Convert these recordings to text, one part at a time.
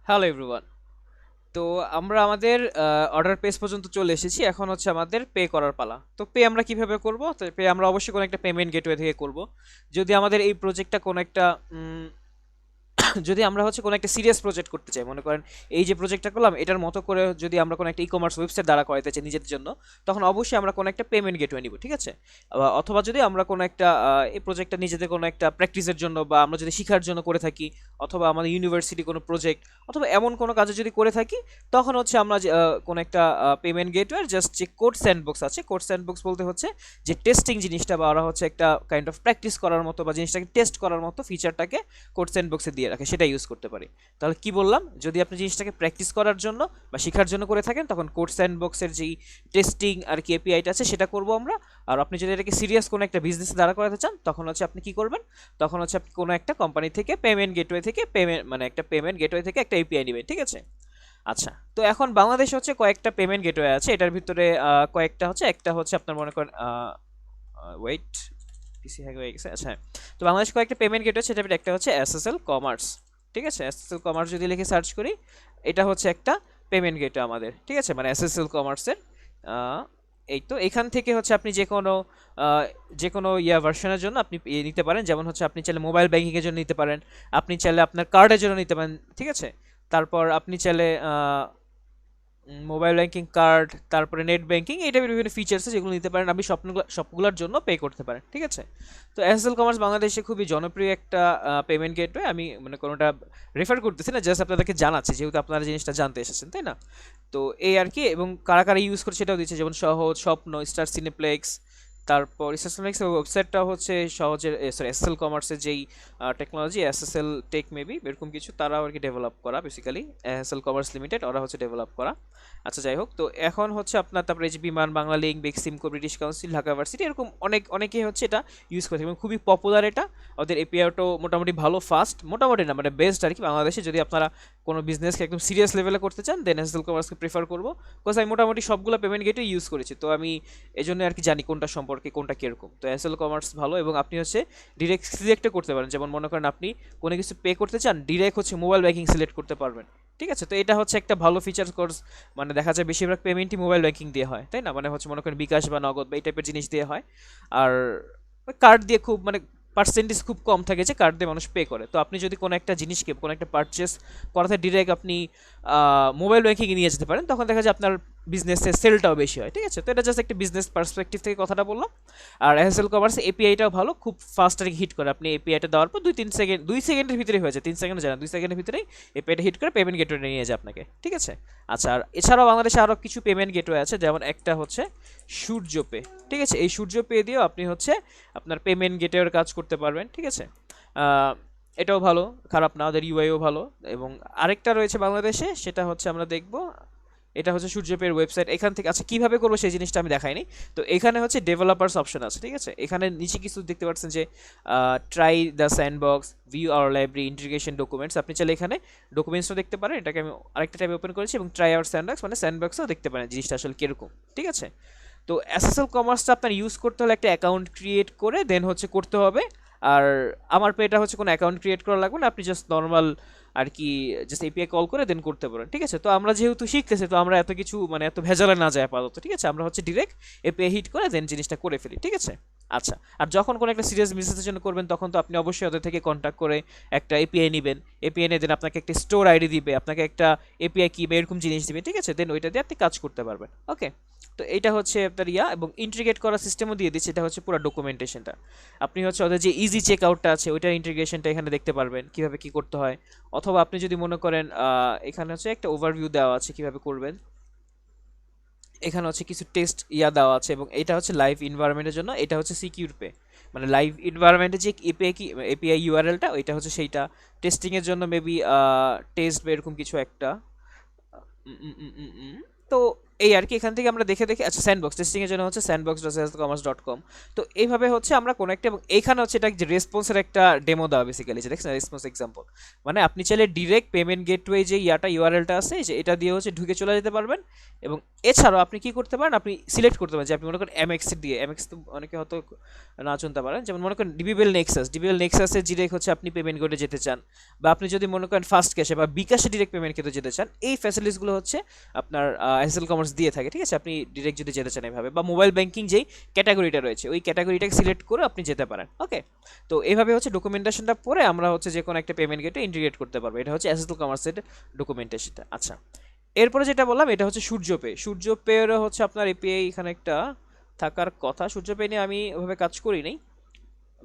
Hello everyone. তো আমরা আমাদের অর্ডার পেজ পর্যন্ত চলে এসেছি। এখন হচ্ছে আমাদের পে করার পালা। তো পে আমরা কিভাবে করব? তো পে আমরা অবশ্যই কোনো একটা পেমেন্ট গেটওয়ে থেকে করব। যদি আমাদের এই প্রজেক্টটা কোনো একটা যদি আমরা হচ্ছে কোনো একটা সিরিয়াস প্রজেক্ট করতে চাই, মনে করেন এই যে প্রজেক্টটা করলাম এটার মতো করে যদি আমরা কোনো একটা ই কমার্স ওয়েবসাইট দাঁড়া করাতে চাই নিজেদের জন্য, তখন অবশ্যই আমরা কোনো একটা পেমেন্ট গেটওয়ে নিব, ঠিক আছে? অথবা যদি আমরা কোনো একটা এই প্রজেক্টটা নিজেদের কোনো একটা প্র্যাকটিসের জন্য বা আমরা যদি শেখার জন্য করে থাকি, অথবা আমাদের ইউনিভার্সিটি কোনো প্রজেক্ট অথবা এমন কোনো কাজে যদি করে থাকি, তখন হচ্ছে আমরা কোনো একটা পেমেন্ট গেটওয়ে জাস্ট যে কোড স্যান্ডবক্স আছে, কোড স্যান্ডবক্স বলতে হচ্ছে যে টেস্টিং জিনিসটা বা ওরা হচ্ছে একটা কাইন্ড অফ প্র্যাকটিস করার মতো বা জিনিসটাকে টেস্ট করার মতো ফিচারটাকে কোড স্যান্ডবক্সে দিয়ে রাখে, সেটা ইউজ করতে পারি। তাহলে কি বললাম, যদি আপনি জিনিসটাকে প্র্যাকটিস করার জন্য বা শেখার জন্য করে থাকেন, তখন কোড স্যান্ডবক্সের যেই টেস্টিং আর কি এপিআইটা আছে সেটা করব আমরা। আর আপনি যদি এটাকে সিরিয়াস কোনো একটা বিজনেসে দাঁড়া করাতে চান, তখন হচ্ছে আপনি কি করবেন, তখন হচ্ছে আপনি কোনো একটা কোম্পানি থেকে পেমেন্ট গেটওয়ে থেকে পেমেন্ট মানে একটা পেমেন্ট গেটওয়ে থেকে একটা এপিআই নেবেন, ঠিক আছে? আচ্ছা, তো এখন বাংলাদেশে হচ্ছে কয়েকটা পেমেন্ট গেটওয়ে আছে। এটার ভিতরে কয়েকটা হচ্ছে, একটা হচ্ছে আপনার মনে করেন ওয়েট, পিসি হ্যাক হয়ে গেছে। আচ্ছা হ্যাঁ। তো বাংলাদেশ কয়েকটা পেমেন্ট গেটওয়ে, সেটা একটা হচ্ছে এসএসএল কমার্স। ঠিক আছে, এসএসএল কমার্স যদি লিখে সার্চ করি, এটা হচ্ছে একটা পেমেন্ট গেটওয়ে আমাদের, ঠিক আছে, মানে এসএসএল কমার্সের। এই তো এখান থেকে হচ্ছে আপনি যে কোনো ভার্সনের জন্য আপনি নিতে পারেন। যেমন হচ্ছে আপনি চাইলে মোবাইল ব্যাংকিংয়ের জন্য নিতে পারেন, আপনি চাইলে আপনার কার্ডের জন্য নিতে পারেন, ঠিক আছে? তারপর আপনি চাইলে মোবাইল ব্যাংকিং কার্ড, তারপরে নেট ব্যাংকিং, এই টাইপের বিভিন্ন ফিচার্স আছে যেগুলো নিতে পারেন, আপনি সবগুলোর জন্য পে করতে পারেন, ঠিক আছে? তো এসএসএল কমার্স বাংলাদেশে খুবই জনপ্রিয় একটা পেমেন্ট গেটওয়ে। আমি মানে কোনোটা রেফার করতেছি না, জাস্ট আপনাদেরকে জানাচ্ছি যেহেতু আপনারা জিনিসটা জানতে এসেছেন, তাই না? তো এই আর কি, এবং কারা কারা ইউজ করে সেটাও দিচ্ছে, যেমন সহজ, স্বপ্ন, স্টার সিনেপ্লেক্স। তারপর স্টার সিনেপ্লেক্স ওয়েবসাইটটা হচ্ছে সহজের, সরি এসএসএল কমার্সের যেই টেকনোলজি, এসএসএল টেক মেবি এরকম কিছু, তারাও আর কি ডেভেলপ করা, বেসিক্যালি এসএসএল কমার্স লিমিটেড ওরা হচ্ছে ডেভেলপ করা। আচ্ছা যাই হোক, তো এখন হচ্ছে আপনার তারপরে এই যে বিমান Bangla link, Beximco, British council, Dhaka varsity, এরকম অনেকেই হচ্ছে এটা ইউজ করে থাকে এবং খুবই পপুলার এটা। ওদের এপিআইটাও মোটামুটি ভালো, ফাস্ট, মোটামুটি না মানে বেস্ট আর কি বাংলাদেশে। যদি আপনারা কোনো বিজনেসকে একদম সিরিয়াস লেভেলে করতে চান, দেন এসএসএল কমার্সকে প্রেফার করবো। বিকজ আমি মোটামুটি সবগুলো পেমেন্ট গেটে ইউজ করেছি, তো আমি এই জন্য আর কি জানি কোনটা সম্পর্কে কোনটা কীরকম। তো এসএসএল কমার্স ভালো, এবং আপনি হচ্ছে ডিরেক্ট সিলেক্টও করতে পারেন। যেমন মনে করেন আপনি কোনো কিছু পে করতে চান, ডিরেক্ট হচ্ছে মোবাইল ব্যাংকিং সিলেক্ট করতে পারবেন, ঠিক আছে? তো এটা হচ্ছে একটা ভালো ফিচার্স কোর্স। মানে দেখা যায় বেশিরভাগ পেমেন্টই মোবাইল ব্যাংকিং দিয়ে হয়, তাই না? মানে হচ্ছে মনে করেন বিকাশ বা নগদ বা এই টাইপের জিনিস দিয়ে হয়। আর কার্ড দিয়ে খুব মানে পার্সেন্টেজ খুব কম থাকে যে কার্ড দিয়ে মানুষ পে করে। তো আপনি যদি কোনো একটা জিনিসকে, কোনো একটা পারচেস করাতে ডিরেক্ট আপনি মোবাইল ব্যাংকিংয়ে নিয়ে যেতে পারেন, তখন দেখা যায় আপনার বিজনেসের সেলটাও বেশি হয়, ঠিক আছে? তো এটা জাস্ট একটা বিজনেস পার্সপেক্টিভ থেকে কথাটা বললাম। আর এসএসএল কমার্স এপিআইটাও ভালো, খুব ফাস্ট আর হিট করে। আপনি এপিআইটা দেওয়ার পর 2-3 সেকেন্ড, 2 সেকেন্ডের ভিতরে হয়ে যায়, 3 সেকেন্ড যায় না, 2 সেকেন্ডের ভিতরেই এপিআইটা হিট করে পেমেন্ট গেটওয়ে নিয়ে যায় আপনাকে, ঠিক আছে? আচ্ছা, আর এছাড়াও বাংলাদেশে আরও কিছু পেমেন্ট গেটওয়ে আছে, যেমন একটা হচ্ছে সূর্য পে, ঠিক আছে? এই সূর্য পে দিয়েও আপনি হচ্ছে আপনার পেমেন্ট গেটওয়ের কাজ করতে পারবেন, ঠিক আছে? আহ, এটাও ভালো, খারাপ না, ওদের ইউআইও ভালো। এবং আরেকটা রয়েছে বাংলাদেশে, সেটা হচ্ছে আমরা দেখব, এটা হচ্ছে সূর্যপের ওয়েবসাইট। এখান থেকে আচ্ছা কীভাবে করবো সেই জিনিসটা আমি দেখাইনি। তো এখানে হচ্ছে ডেভেলপার্স অপশন আছে, ঠিক আছে? এখানে নিচে কিছু দেখতে পাচ্ছেন যে try the sandbox, view our library, integration documents. আপনি চাইলে এখানে ডকুমেন্টসও দেখতে পারেন, এটাকে আমি আরেকটা ট্যাবে ওপেন করেছি, এবং ট্রাই আওয়ার স্যান্ডবক্স মানে স্যান্ডবক্সও দেখতে পারেন জিনিসটা আসলে কীরকম, ঠিক আছে? তো এসএসএল কমার্সটা আপনার ইউজ করতে হলে একটা অ্যাকাউন্ট ক্রিয়েট করে দেন হচ্ছে করতে হবে। আর আমার পেটা হচ্ছে কোনো অ্যাকাউন্ট ক্রিয়েট করা লাগবে না, আপনি জাস্ট নর্মাল আর কি জাস্ট এপিআই কল করে দেন করতে পারেন, ঠিক আছে? তো আমরা যেহেতু শিখতেছি, তো আমরা এত কিছু মানে এত ভেজালে না যায় আপাতত, ঠিক আছে? আমরা হচ্ছে ডিরেক্ট এপিআই হিট করে দেন জিনিসটা করে ফেলি, ঠিক আছে? আচ্ছা, আর যখন কোনো একটা সিরিয়াস বিজনেসের জন্য করবেন, তখন তো আপনি অবশ্যই ওদের থেকে কন্ট্যাক্ট করে একটা এপিআই নেবেন। এপিআই নিয়ে দেন আপনাকে একটা স্টোর আইডি দিবে, আপনাকে একটা এপিআই কি বা এরকম জিনিস দিবে, ঠিক আছে? দেন ওইটা দিয়ে আপনি কাজ করতে পারবেন, ওকে? তো এইটা হচ্ছে আপনার এবং ইন্টিগ্রেট করার সিস্টেমও দিয়ে দিচ্ছে, এটা হচ্ছে পুরো ডকুমেন্টেশনটা। আপনি হচ্ছে ওদের যে ইজি চেক আউটটা আছে ওইটার ইন্টিগ্রেশনটা এখানে দেখতে পারবেন কীভাবে কী করতে হয়। অথবা আপনি যদি মনে করেন এখানে হচ্ছে একটা ওভারভিউ দেওয়া আছে কীভাবে করবেন। এখানে হচ্ছে কিছু টেস্ট দেওয়া আছে, এবং এটা হচ্ছে লাইভ ইনভায়রনমেন্টের জন্য, এটা হচ্ছে সিকিউর পে, মানে লাইভ ইনভায়রনমেন্টের যে এপিআই ইউআরএলটা ওইটা হচ্ছে সেইটা। টেস্টিংয়ের জন্য মেবি টেস্ট বা এরকম কিছু একটা। তো এই আর কি, এখান থেকে আমরা দেখে দেখে, আচ্ছা স্যান্ডবক্স টেস্টিং এর জন্য হচ্ছে sandbox.sslcommerce.com। তো এইভাবে হচ্ছে আমরা কোনো একটা, এবং এইখানে হচ্ছে এটা যে রেসপন্সের একটা ডেমো দেওয়া বেসিক্যালি, যে দেখছেন রেসপন্স এক্সাম্পল, মানে আপনি চাইলে ডিরেক্ট পেমেন্ট গেটওয়ে যে ইউআরএলটা আছে, যে এটা দিয়ে হচ্ছে ঢুকে চলে যেতে পারবেন। এবং এছাড়াও আপনি কি করতে পারেন, আপনি সিলেক্ট করতে পারেন যে আপনি মনে করেন এমএক্স দিয়ে, এমএক্স তো অনেকে হয়তো না চিনতে পারেন, যেমন মনে করেন ডিবিএল নেক্সাসে ডিরেক্ট হচ্ছে আপনি পেমেন্ট করে যেতে চান, বা আপনি যদি মনে করেন ফার্স্ট ক্যাশে বা বিকাশে ডিরেক্ট পেমেন্ট করতে যেতে চান, এই ফ্যাসিলিটিসগুলো হচ্ছে আপনার এসএসএল কমার্স দিয়ে থাকে, ঠিক আছে? আপনি ডিরেক্ট যদি যেতে চান এভাবে, বা মোবাইল ব্যাংকিং যেই ক্যাটাগরিটা রয়েছে ওই ক্যাটাগরিটাকে সিলেক্ট করে আপনি যেতে পারেন। ওকে, তো এইভাবে হচ্ছে ডকুমেন্টেশনটা পরে আমরা হচ্ছে যে কোনো একটা পেমেন্ট গেটে ইন্টিগ্রেট করতে পারবো। এটা হচ্ছে এসএসএল কমার্সের ডকুমেন্টেশনটা। আচ্ছা, এরপরে যেটা বললাম এটা হচ্ছে সূর্যপে। সূর্যপেরও হচ্ছে আপনার এপিআই এখানে একটা থাকার কথা। সূর্যপে নিয়ে আমি ওভাবে কাজ করি নাই,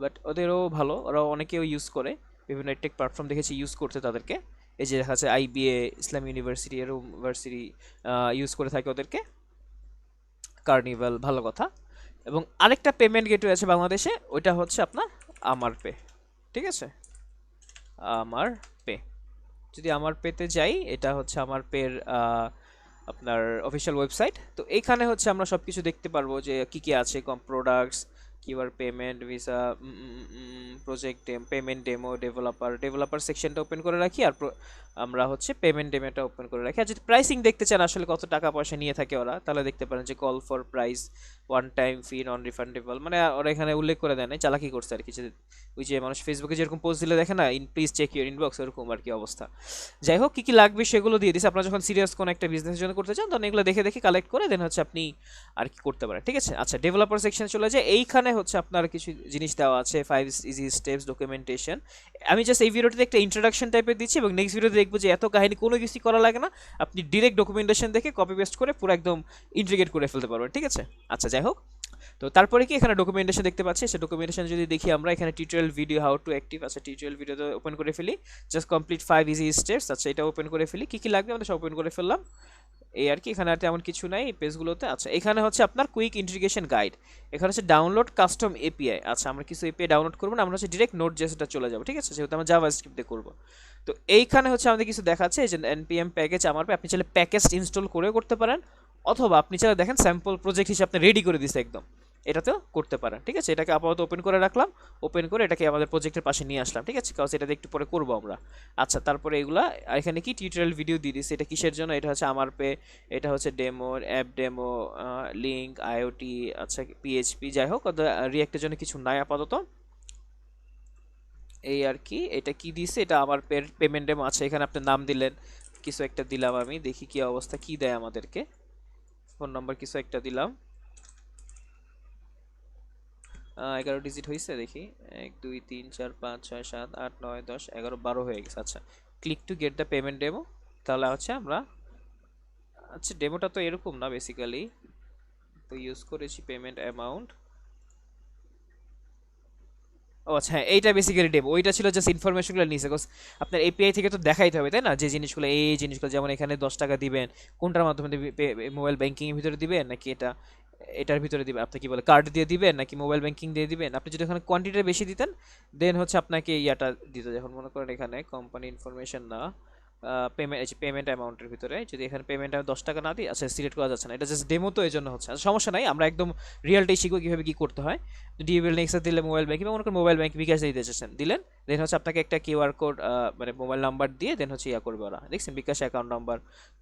বাট ওদেরও ভালো, ওরা অনেকেও ইউজ করে, বিভিন্ন টেক প্ল্যাটফর্ম দেখেছি ইউজ করতে তাদেরকে। এই যে দেখা যাচ্ছে আইবিএ, ইসলাম ইউনিভার্সিটি, এরও ইউনিভার্সিটি ইউজ করে থাকে ওদেরকে, কার্নিভাল, ভালো কথা। এবং আরেকটা পেমেন্ট গেটওয়ে আছে বাংলাদেশে, ওইটা হচ্ছে আপনার আমার পে, ঠিক আছে? আমার পে, যদি আমার পেতে যাই, এটা হচ্ছে আমার পের আপনার অফিসিয়াল ওয়েবসাইট। তো এইখানে হচ্ছে আমরা সব কিছু দেখতে পারবো যে কি কি আছে, কম products, QR payment, Visa, project payment demo, developer সেকশনটা ওপেন করে রাখি, আর আমরা হচ্ছে পেমেন্ট ডেমোটা ওপেন করে রাখি। আর যদি প্রাইসিং দেখতে চান আসলে কত টাকা পয়সা নিয়ে থাকে ওরা, তাহলে দেখতে পারেন যে call for price, one time fee, non refundable, মানে ওরা এখানে উল্লেখ করে দেয় না, চালাকি করছে আর কি, যে ওই যে মানুষ ফেসবুকে যেরকম পোস্ট দিলে দেখে না, প্লিজ চেক ইউর ইনবক্স, ওরকম আর কি অবস্থা। যাই হোক, কি কি লাগবে সেগুলো দিয়ে দিচ্ছে। আপনারা যখন সিরিয়াস কোনো একটা বিজনেসের জন্য করতে চান, তখন এগুলো দেখে দেখে কালেক্ট করে দেন হচ্ছে আপনি আর কি করতে পারেন, ঠিক আছে? আচ্ছা, ডেভেলপার সেকশনে চলে যায়। এইখানে হচ্ছে আপনার কিছু জিনিস দেওয়া আছে, 5 ইজি স্টেপস ডকুমেন্টেশন। আমি জাস্ট এই ভিডিওটিতে একটা ইন্ট্রোডাকশন টাইপের দিচ্ছি, এবং নেক্সট ভিডিওতে দেখবো যে এত কাহিনী কোনো কিছু করা লাগে না, আপনি ডিরেক্ট ডকুমেন্টেশন দেখে কপি পেস্ট করে পুরো একদম ইন্টিগ্রেট করে ফেলতে পারবেন, ঠিক আছে? আচ্ছা, যাই হোক, তো তারপরে কি এখানে ডকুমেন্টেশন দেখতে পাচ্ছি, সে ডকুমেন্টেশন যদি দেখি আমরা, এখানে tutorial video how to active, আচ্ছা টিউটোরিয়াল ভিডিওতে ওপেন করে ফেলি, জাস্ট কমপ্লিট 5 ইজি স্টেপস, আচ্ছা এটা ওপেন করে ফেলি, কি কি লাগবে আমরা সব ওপেন করে ফেললাম। এই আর কি, এখানে আর তেমন কিছু নাই এই পেজগুলোতে। আচ্ছা, এখানে হচ্ছে আপনার কুইক ইন্টিগ্রেশন গাইড, এখানে হচ্ছে ডাউনলোড কাস্টম এপিআই। আচ্ছা, আমরা কিছু এপিআই ডাউনলোড করবো না, আমরা হচ্ছে ডিরেক্ট নোট জেসটা চলে যাবো, ঠিক আছে? যেহেতু আমরা জাভাস্ক্রিপ্ট দিয়ে করবো। তো এইখানে হচ্ছে আমাদের কিছু দেখাচ্ছে, এই যে npm প্যাকেজ আমার, আপনি চাইলে প্যাকেজ ইনস্টল করে করতে পারেন, অথবা আপনি চাইলে দেখেন স্যাম্পল প্রজেক্ট হিসেবে আপনি রেডি করে দিচ্ছে একদম, এটাতেও করতে পারেন, ঠিক আছে? এটাকে আপাতত ওপেন করে রাখলাম, ওপেন করে এটাকে আমাদের প্রজেক্টের পাশে নিয়ে আসলাম, ঠিক আছে? কারণ এটাতে একটু পরে করবো আমরা। আচ্ছা, তারপরে এগুলা এখানে কি টিউটোরিয়াল ভিডিও দিয়ে দিচ্ছে, এটা কিসের জন্য, এটা হচ্ছে আমার পে, এটা হচ্ছে demo, app demo, link, IoT, আচ্ছা পিএইচপি, যাই হোক, রিয়াক্টের জন্য কিছু নাই আপাতত। এই আর কি, এটা কি দিছে, এটা আমার পেমেন্ট ডেমো। আচ্ছা, এখানে আপনি নাম দিলেন, কিছু একটা দিলাম, আমি দেখি কি অবস্থা, কি দেয় আমাদেরকে, ফোন নাম্বার কিছু একটা দিলাম, 11 ডিজিট হয়েছে দেখি, 1 2 3 4 5 6 7 8 9 10 11 12 হয়ে গেছে। আচ্ছা, click to get the payment demo, তাহলে হচ্ছে আমরা, আচ্ছা ডেমোটা তো এরকম না বেসিক্যালি, তো ইউজ করেছি পেমেন্ট অ্যামাউন্ট। ও আচ্ছা, হ্যাঁ, এইটা বেসিক্যালি ডেমো, ওইটা ছিল জাস্ট ইনফরমেশনগুলো নিয়েছে, বিকজ আপনার এপিআই থেকে তো দেখাইতে হবে তাই না, যে জিনিসগুলো, এই জিনিসগুলো, যেমন এখানে 10 টাকা দিবেন, কোনটার মাধ্যমে মোবাইল ব্যাংকিং এর ভিতরে দিবেন, নাকি এটার ভিতরে দিবেন, আপনি কি বলে কার্ড দিয়ে দিবেন, নাকি মোবাইল ব্যাংকিং দিয়ে দিবেন। আপনি যদি এখানে কোয়ান্টিটি বেশি দিতেন, দেন হচ্ছে আপনাকে ইয়াটা দিত, যখন মনে করেন এখানে কোম্পানি ইনফরমেশন না, পেমেন্ট অ্যামাউন্টের ভিতরে যদি এখানে পেমেন্ট আমি 10 টাকা না দিই, আচ্ছা সিলেক্ট করা যাচ্ছে না, এটা জাস্ট ডেমো, তো এই জন্য হচ্ছে। আচ্ছা, সমস্যা নাই, আমরা একদম রিয়েলটাই শিখবো কীভাবে কী করতে হয়। ডিএবিএল নেক্সাস দিলে মোবাইল ব্যাংকিং, মনে করেন মোবাইল ব্যাংক বিকাশ দিতে চাচ্ছেন, দিলেন, দেন হচ্ছে আপনাকে একটা কিউআর কোড, মানে মোবাইল নাম্বার দিয়ে দেন হচ্ছে ইয়া করবে ওরা, দেখছেন বিকাশ অ্যাকাউন্ট নাম্বার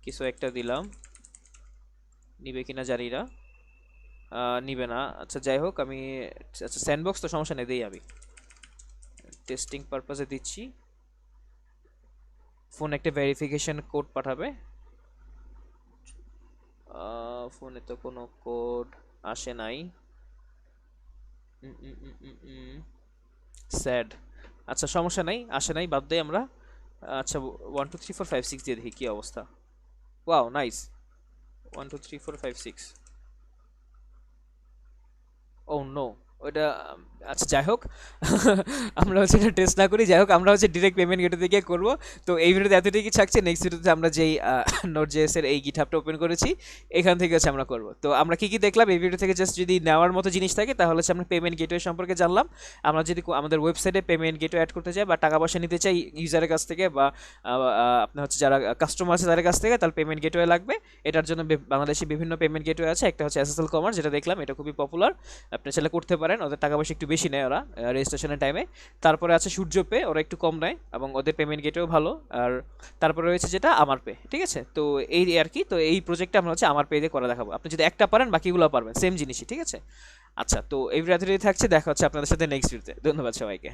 কিছু একটা দিলাম, নিবে কিনা জানি না, নিবে না। আচ্ছা, যাই হোক, আমি, আচ্ছা স্যান্ডবক্স তো সমস্যা নেই, দিই আমি টেস্টিং পারপাসে দিচ্ছি। ফোন একটা ভেরিফিকেশন কোড পাঠাবে, ফোনে তো কোনো কোড আসে নাই, স্যাড। আচ্ছা, সমস্যা নাই, আসে নাই, বাদ দেই আমরা। আচ্ছা, 1 2 3 4 5 6 দিয়ে দেখি কি অবস্থা। Wow, nice, 1 2 3 4 5 6। ও নো, ওইটা আচ্ছা যাই হোক, আমরা হচ্ছে এটা টেস্ট না করি, যাই হোক আমরা হচ্ছে ডিরেক্ট পেমেন্ট গেটওয়ে থেকে করবো। তো এই ভিডিওতে এতটুকুই থাকছে, নেক্সট ভিডিওতে আমরা যেই নোট জেএস এর এই গিটহাবটা ওপেন করেছি এখান থেকে হচ্ছে আমরা করবো। তো আমরা কি কি দেখলাম এই ভিডিও থেকে, জাস্ট যদি নেওয়ার মতো জিনিস থাকে তাহলে হচ্ছে আমরা পেমেন্ট গেটওয়ে সম্পর্কে জানলাম। আমরা যদি আমাদের ওয়েবসাইটে পেমেন্ট গেটওয়ে অ্যাড করতে চাই বা টাকা পয়সা নিতে চাই ইউজারের কাছ থেকে বা আপনার হচ্ছে যারা কাস্টমার আছে তাদের কাছ থেকে, তাহলে পেমেন্ট গেটওয়ে লাগবে। এটার জন্য বাংলাদেশে বিভিন্ন পেমেন্ট গেটওয়ে আছে, একটা হচ্ছে এসএসএল কমার্স যেটা দেখলাম, এটা খুবই পপুলার, আপনি চাইলে করতে পারেন, ওদের টাকা পয়সা একটু বেশি নেয় ওরা রেজিস্ট্রেশনের টাইমে। তারপরে আছে সূর্য পে, ওরা একটু কম নেয় এবং ওদের পেমেন্ট গেটও ভালো। আর তারপরে রয়েছে যেটা আমার পে, ঠিক আছে। তো এই আর কি, তো এই প্রজেক্টটা আমরা হচ্ছে আমার পে দিয়ে করে দেখাবো, আপনি যদি একটা পারেন বাকিগুলো পারবেন, সেম জিনিসই, ঠিক আছে। আচ্ছা, তো এই ভিডিওতে থাকছে, দেখা হচ্ছে আপনাদের সাথে নেক্সট ভিডিওতে। ধন্যবাদ সবাইকে।